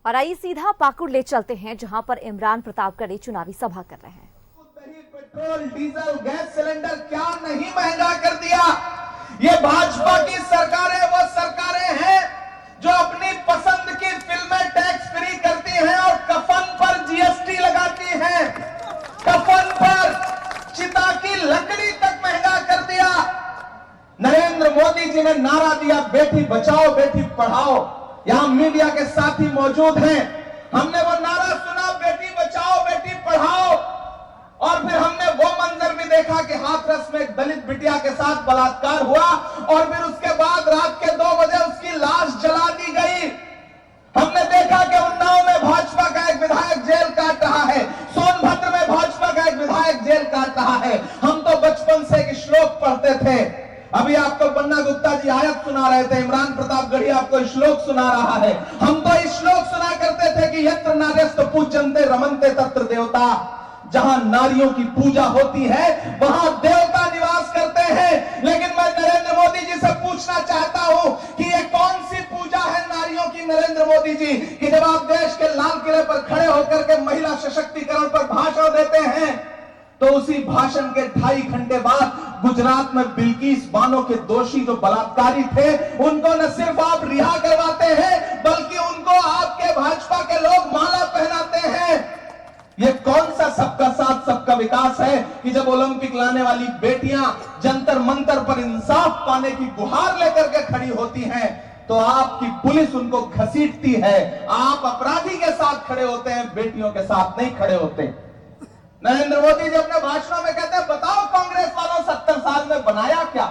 और आइए सीधा पाकुड़ ले चलते हैं, जहां पर इमरान प्रतापगढ़ी चुनावी सभा कर रहे हैं। पेट्रोल, डीजल, गैस सिलेंडर क्या नहीं महंगा कर दिया। ये भाजपा की सरकारें वो सरकारें हैं जो अपनी पसंद की फिल्में टैक्स फ्री करती हैं और कफन पर जीएसटी लगाती हैं। कफन पर चिता की लकड़ी तक महंगा कर दिया। नरेंद्र मोदी जी ने नारा दिया, बेटी बचाओ बेटी पढ़ाओ। यहां मीडिया के साथी मौजूद हैं। हमने वो नारा सुना, बेटी बचाओ बेटी पढ़ाओ, और फिर हमने वो मंजर भी देखा कि हाथरस में एक दलित बिटिया के साथ बलात्कार हुआ और फिर उसके बाद रात के 2 बजे उसकी लाश जला दी गई। हमने देखा कि उन्नाव में भाजपा का एक विधायक जेल काट रहा है, सोनभद्र में भाजपा का एक विधायक जेल काट रहा है। हम तो बचपन से एक श्लोक पढ़ते थे। अभी आपको बन्ना गुप्ता जी आयत सुना रहे थे, इमरान प्रतापगढ़ी आपको श्लोक सुना रहा है। हम तो इस श्लोक सुना करते थे कि यत्र नार्यस्तु पूज्यन्ते रमन्ते तत्र देवता। जहां नारियों की पूजा होती है वहां देवता निवास करते हैं। लेकिन मैं नरेंद्र मोदी जी से पूछना चाहता हूं कि ये कौन सी पूजा है नारियों की, नरेंद्र मोदी जी, कि जब आप देश के लाल किले पर खड़े होकर के महिला सशक्तिकरण पर भाषण देते हैं तो उसी भाषण के 2.5 घंटे बाद गुजरात में बिल्किस बानो के दोषी जो बलात्कारी थे उनको न सिर्फ आप रिहा करवाते हैं बल्कि उनको आपके भाजपा के लोग माला पहनाते हैं। ये कौन सा सबका साथ सबका विकास है कि जब ओलंपिक लाने वाली बेटियां जंतर मंतर पर इंसाफ पाने की गुहार लेकर के खड़ी होती हैं तो आपकी पुलिस उनको घसीटती है। आप अपराधी के साथ खड़े होते हैं, बेटियों के साथ नहीं खड़े होते। नरेंद्र मोदी जी अपने भाषणों में कहते हैं, बताओ कांग्रेस वालों 70 साल में बनाया क्या।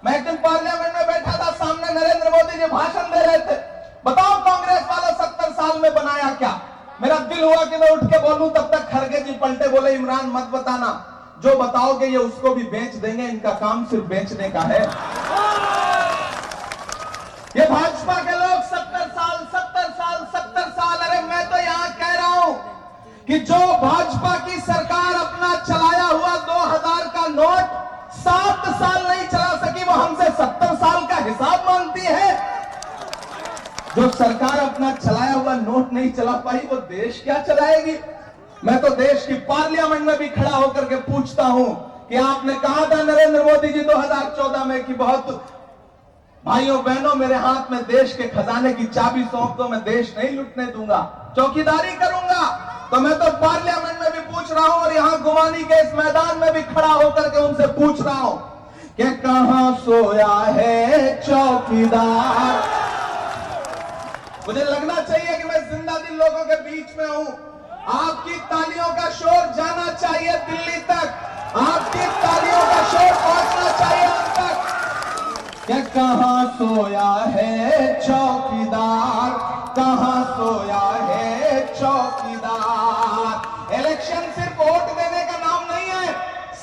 मैं एक दिन पार्लियामेंट में बैठा था, सामने नरेंद्र मोदी जी भाषण दे रहे थे, बताओ कांग्रेस वालों 70 साल में बनाया क्या। मेरा दिल हुआ कि मैं उठ के बोलूं, तब तक खड़गे जी पलटे, बोले इमरान मत बताना, जो बताओगे ये उसको भी बेच देंगे, इनका काम सिर्फ बेचने का है। ये भाजपा के लोग 70 साल 70 साल 70 साल। अरे मैं तो यहां कह रहा हूं कि जो भाजपा की सरकार अपना चलाया हुआ 2000 का नोट 7 साल नहीं चला सकी, वो हमसे 70 साल का हिसाब मांगती है। जो सरकार अपना चलाया हुआ नोट नहीं चला पाई वो देश क्या चलाएगी। मैं तो देश की पार्लियामेंट में भी खड़ा होकर के पूछता हूं कि आपने कहा था नरेंद्र मोदी जी 2014 में कि बहुत भाइयों बहनों मेरे हाथ में देश के खजाने की चाबी सौंप दो, मैं देश नहीं लुटने दूंगा, चौकीदारी करूंगा। तो मैं तो पार्लियामेंट में भी पूछ रहा हूं और यहां गुमानी के इस मैदान में भी खड़ा होकर के उनसे पूछ रहा हूं कि कहां सोया है चौकीदार। मुझे लगना चाहिए कि मैं जिंदा दिल लोगों के बीच में हूं। आपकी तालियों का शोर जाना चाहिए दिल्ली तक, आपकी तालियों का शोर पहुंचना चाहिए उन तक। क्या कहां सोया है चौकीदार, कहां सोया है चौकीदार। इलेक्शन सिर्फ वोट देने का नाम नहीं है,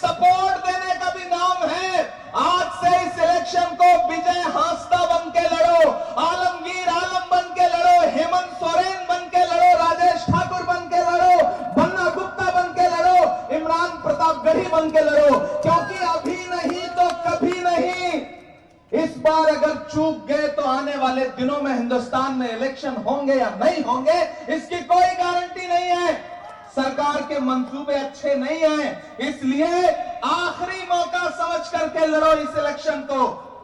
सपोर्ट देने का भी नाम है। आज से इस इलेक्शन को विजय हांसदा बन के लड़ो, आलमगीर आलम बन के लड़ो, हेमंत सोरेन बन के लड़ो, राजेश ठाकुर बन के लड़ो, बन्ना गुप्ता बन के लड़ो, इमरान प्रतापगढ़ी बन के लड़ो, क्योंकि अभी नहीं तो कभी नहीं। इस बार अगर चूक गए तो आने वाले दिनों में हिंदुस्तान में इलेक्शन होंगे या नहीं होंगे इसकी कोई गारंटी नहीं है। सरकार के मंसूबे अच्छे नहीं हैं, इसलिए आखिरी मौका समझ करके लड़ो इस इलेक्शन को।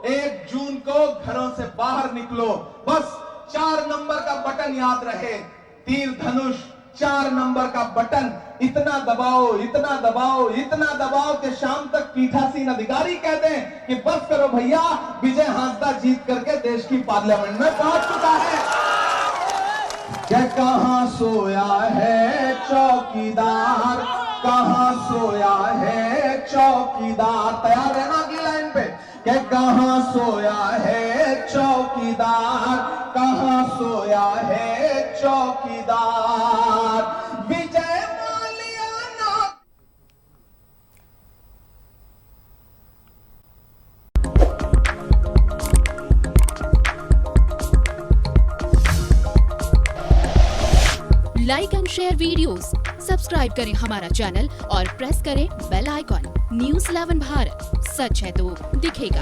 1 जून को घरों से बाहर निकलो, बस 4 नंबर का बटन याद रहे, तीर धनुष 4 नंबर का बटन, इतना दबाओ इतना दबाओ इतना दबाओ कि शाम तक पीठासीन अधिकारी कह दें कि बस करो भैया, विजय हांसदा जीत करके देश की पार्लियामेंट में पहुंच चुका है। क्या कहां सोया है चौकीदार, कहां सोया है चौकीदार। तैयार रहना अगली लाइन पे। क्या कहां सोया है चौकीदार, कहां सोया है चौकीदार। विजय माल्या ना। Like and share videos, subscribe करें हमारा चैनल और प्रेस करें बेल आइकॉन। News 11 भारत, सच है तो दिखेगा।